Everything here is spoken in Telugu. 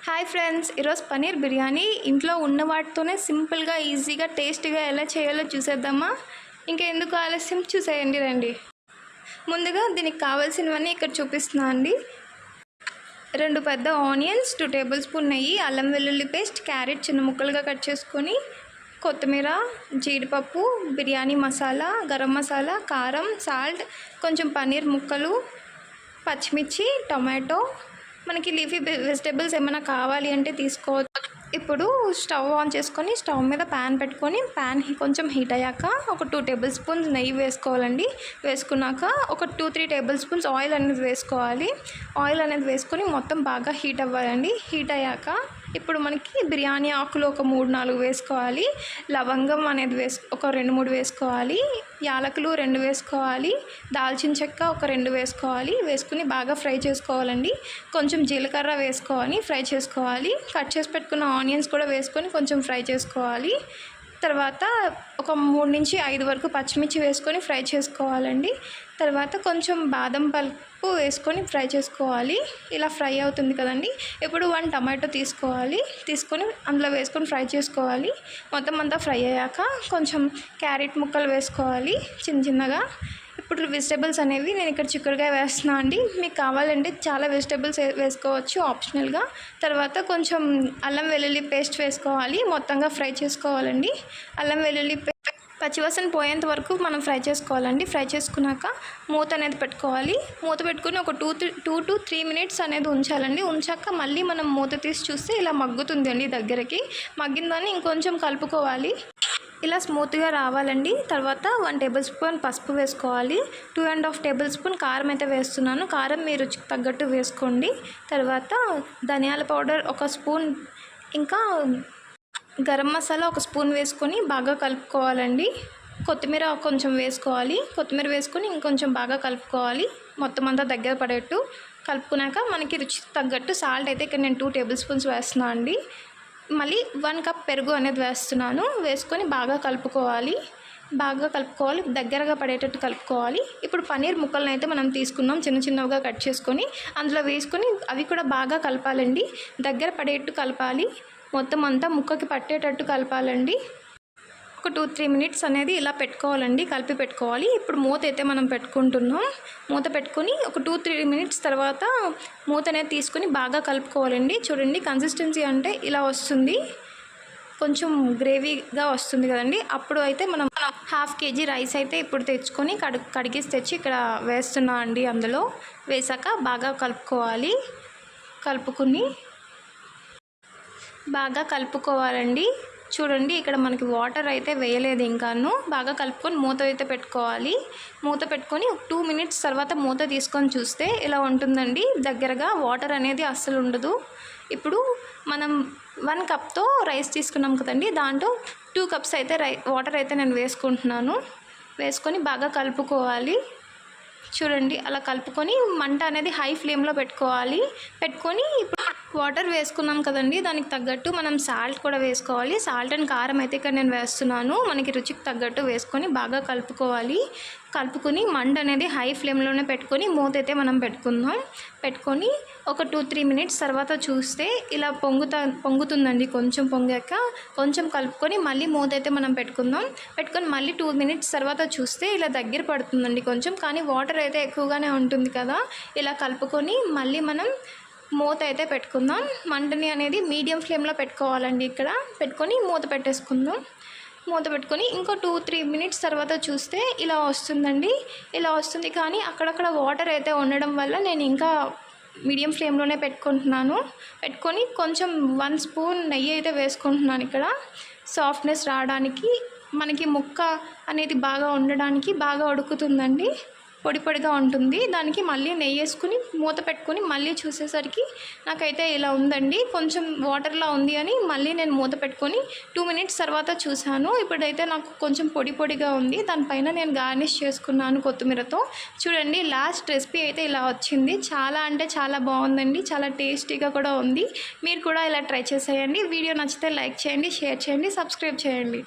హాయ్ ఫ్రెండ్స్, ఈరోజు పన్నీర్ బిర్యానీ ఇంట్లో ఉన్న వాటితోనే సింపుల్గా ఈజీగా టేస్టీగా ఎలా చేయాలో చూసేద్దామా. ఇంకా ఎందుకు ఆలస్యం, చూసేయండి రండి. ముందుగా దీనికి కావాల్సినవన్నీ ఇక్కడ చూపిస్తున్నా అండి. 2 పెద్ద ఆనియన్స్, 2 టేబుల్ స్పూన్ నెయ్యి, అల్లం వెల్లుల్లి పేస్ట్, క్యారెట్ చిన్న ముక్కలుగా కట్ చేసుకొని, కొత్తిమీర, జీడిపప్పు, బిర్యానీ మసాలా, గరం మసాలా, కారం, సాల్ట్, కొంచెం పన్నీర్ ముక్కలు, పచ్చిమిర్చి, టొమాటో, మనకి లీఫీ వెజిటేబుల్స్ ఏమైనా కావాలి అంటే తీసుకోవచ్చు. ఇప్పుడు స్టవ్ ఆన్ చేసుకొని స్టవ్ మీద ప్యాన్ పెట్టుకొని ప్యాన్ కొంచెం హీట్ అయ్యాక ఒక 2 టేబుల్ స్పూన్స్ నెయ్యి వేసుకోవాలండి. వేసుకున్నాక ఒక 2-3 టేబుల్ స్పూన్స్ ఆయిల్ అనేది వేసుకోవాలి. ఆయిల్ అనేది వేసుకొని మొత్తం బాగా హీట్ అవ్వాలండి. హీట్ అయ్యాక ఇప్పుడు మనకి బిర్యానీ ఆకులు ఒక 3-4 వేసుకోవాలి. లవంగం అనేది ఒక 2-3 వేసుకోవాలి. యాలకులు 2 వేసుకోవాలి. దాల్చిన చెక్క ఒక 2 వేసుకోవాలి. వేసుకుని బాగా ఫ్రై చేసుకోవాలండి. కొంచెం జీలకర్ర వేసుకోవాలి, ఫ్రై చేసుకోవాలి. కట్ చేసి పెట్టుకున్న ఆనియన్స్ కూడా వేసుకొని కొంచెం ఫ్రై చేసుకోవాలి. తర్వాత ఒక 3-5 వరకు పచ్చిమిర్చి వేసుకొని ఫ్రై చేసుకోవాలండి. తర్వాత కొంచెం బాదం పలుకు వేసుకొని ఫ్రై చేసుకోవాలి. ఇలా ఫ్రై అవుతుంది కదండి. ఇప్పుడు 1 టమాటో తీసుకొని అందులో వేసుకొని ఫ్రై చేసుకోవాలి. మొత్తం అంతా ఫ్రై అయ్యాక కొంచెం క్యారెట్ ముక్కలు వేసుకోవాలి చిన్నగా. ఇప్పుడు వెజిటేబుల్స్ అనేవి నేను ఇక్కడ చిక్కుడుకాయ వేస్తున్నాను అండి. మీకు కావాలంటే చాలా వెజిటేబుల్స్ వేసుకోవచ్చు ఆప్షనల్గా. తర్వాత కొంచెం అల్లం వెల్లుల్లి పేస్ట్ వేసుకోవాలి. మొత్తంగా ఫ్రై చేసుకోవాలండి. అల్లం వెల్లుల్లి పచ్చివాసన పోయేంత వరకు మనం ఫ్రై చేసుకోవాలండి. ఫ్రై చేసుకున్నాక మూత అనేది పెట్టుకోవాలి. మూత పెట్టుకుని ఒక 2-3 మినిట్స్ అనేది ఉంచాలండి. ఉంచాక మళ్ళీ మనం మూత తీసి చూస్తే ఇలా మగ్గుతుంది అండి. దగ్గరికి మగ్గిందని ఇంకొంచెం కలుపుకోవాలి. ఇలా స్మూత్గా రావాలండి. తర్వాత 1 టేబుల్ స్పూన్ పసుపు వేసుకోవాలి. 2.5 టేబుల్ స్పూన్ కారం అయితే వేస్తున్నాను. కారం మీ రుచికి తగ్గట్టు వేసుకోండి. తర్వాత ధనియాల పౌడర్ 1 స్పూన్, ఇంకా గరం మసాలా 1 స్పూన్ వేసుకొని బాగా కలుపుకోవాలండి. కొత్తిమీర కొంచెం వేసుకోవాలి. కొత్తిమీర వేసుకొని ఇంకొంచెం బాగా కలుపుకోవాలి. మొత్తం అంతా దగ్గర పడేట్టు కలుపుకున్నాక మనకి రుచికి తగ్గట్టు సాల్ట్ అయితే ఇక్కడ నేను 2 టేబుల్ స్పూన్స్ వేస్తున్నాను అండి. మళ్ళీ 1 కప్ పెరుగు అనేది వేస్తున్నాను. వేసుకొని బాగా కలుపుకోవాలి. దగ్గరగా పడేటట్టు కలుపుకోవాలి. ఇప్పుడు పన్నీర్ ముక్కలను అయితే మనం తీసుకున్నాం, చిన్నగా కట్ చేసుకొని అందులో వేసుకొని అవి కూడా బాగా కలపాలండి. దగ్గర పడేట్టు కలపాలి. మొత్తం అంతా ముక్కకి పట్టేటట్టు కలపాలండి. ఒక 2-3 మినిట్స్ అనేది ఇలా పెట్టుకోవాలండి, కలిపి పెట్టుకోవాలి. ఇప్పుడు మూత అయితే మనం పెట్టుకుంటున్నాం. మూత పెట్టుకొని ఒక 2-3 మినిట్స్ తర్వాత మూత అనేది తీసుకొని బాగా కలుపుకోవాలండి. చూడండి, కన్సిస్టెన్సీ అంటే ఇలా వస్తుంది, కొంచెం గ్రేవీగా వస్తుంది కదండి. అప్పుడు అయితే మనం 1/2 kg రైస్ అయితే ఇప్పుడు తెచ్చుకొని కడిగేసి తెచ్చి ఇక్కడ వేస్తున్నా అండి. అందులో వేసాక బాగా కలుపుకోవాలి. బాగా కలుపుకోవాలండి. చూడండి, ఇక్కడ మనకి వాటర్ అయితే వేయలేదు ఇంకాను. బాగా కలుపుకొని మూత అయితే పెట్టుకోవాలి. మూత పెట్టుకొని 2 మినిట్స్ తర్వాత మూత తీసుకొని చూస్తే ఇలా ఉంటుందండి. దగ్గరగా వాటర్ అనేది అస్సలు ఉండదు. ఇప్పుడు మనం 1 కప్తో రైస్ తీసుకున్నాం కదండి, దాంట్లో 2 కప్స్ అయితే వాటర్ అయితే నేను వేసుకుంటున్నాను. వేసుకొని బాగా కలుపుకోవాలి. చూడండి, అలా కలుపుకొని మంట అనేది హై ఫ్లేమ్లో పెట్టుకోవాలి. పెట్టుకొని ఇప్పుడు వాటర్ వేసుకున్నాం కదండి, దానికి తగ్గట్టు మనం సాల్ట్ కూడా వేసుకోవాలి. సాల్ట్ అండ్ కారం అయితే ఇక్కడ నేను వేస్తున్నాను. మనకి రుచికి తగ్గట్టు వేసుకొని బాగా కలుపుకొని మంట అనేది హై ఫ్లేమ్లోనే పెట్టుకొని మూత అయితే మనం పెట్టుకుందాం. పెట్టుకొని ఒక 2-3 మినిట్స్ తర్వాత చూస్తే ఇలా పొంగుతుందండి. కొంచెం పొంగాక కొంచెం కలుపుకొని మళ్ళీ మూత అయితే మనం పెట్టుకొని మళ్ళీ 2 మినిట్స్ తర్వాత చూస్తే ఇలా దగ్గర పడుతుందండి కొంచెం. కానీ వాటర్ అయితే ఎక్కువగానే ఉంటుంది కదా. ఇలా కలుపుకొని మళ్ళీ మనం మూత అయితే పెట్టుకుందాం. మంటని అనేది మీడియం ఫ్లేమ్లో పెట్టుకోవాలండి. ఇక్కడ పెట్టుకొని మూత పెట్టేసుకుందాం. మూత పెట్టుకొని ఇంకో 2-3 మినిట్స్ తర్వాత చూస్తే ఇలా వస్తుందండి. ఇలా వస్తుంది, కానీ అక్కడక్కడ వాటర్ అయితే ఉండడం వల్ల నేను ఇంకా మీడియం ఫ్లేమ్లోనే పెట్టుకుంటున్నాను. పెట్టుకొని కొంచెం 1 స్పూన్ నెయ్యి అయితే వేసుకుంటున్నాను. ఇక్కడ సాఫ్ట్నెస్ రావడానికి, మనకి ముక్క అనేది బాగా ఉండడానికి బాగా ఉడుకుతుందండి. పొడిగా ఉంటుంది. దానికి మళ్ళీ నెయ్యి వేసుకుని మూత పెట్టుకొని మళ్ళీ చూసేసరికి నాకైతే ఇలా ఉందండి. కొంచెం వాటర్లా ఉంది అని మళ్ళీ నేను మూత పెట్టుకొని 2 మినిట్స్ తర్వాత చూశాను. ఇప్పుడైతే నాకు కొంచెం పొడిగా ఉంది. దానిపైన నేను గార్నిష్ చేసుకున్నాను కొత్తిమీరతో. చూడండి, లాస్ట్ రెసిపీ అయితే ఇలా వచ్చింది. చాలా అంటే చాలా బాగుందండి. చాలా టేస్టీగా కూడా ఉంది. మీరు కూడా ఇలా ట్రై చేసేయండి. వీడియో నచ్చితే లైక్ చేయండి, షేర్ చేయండి, సబ్స్క్రైబ్ చేయండి.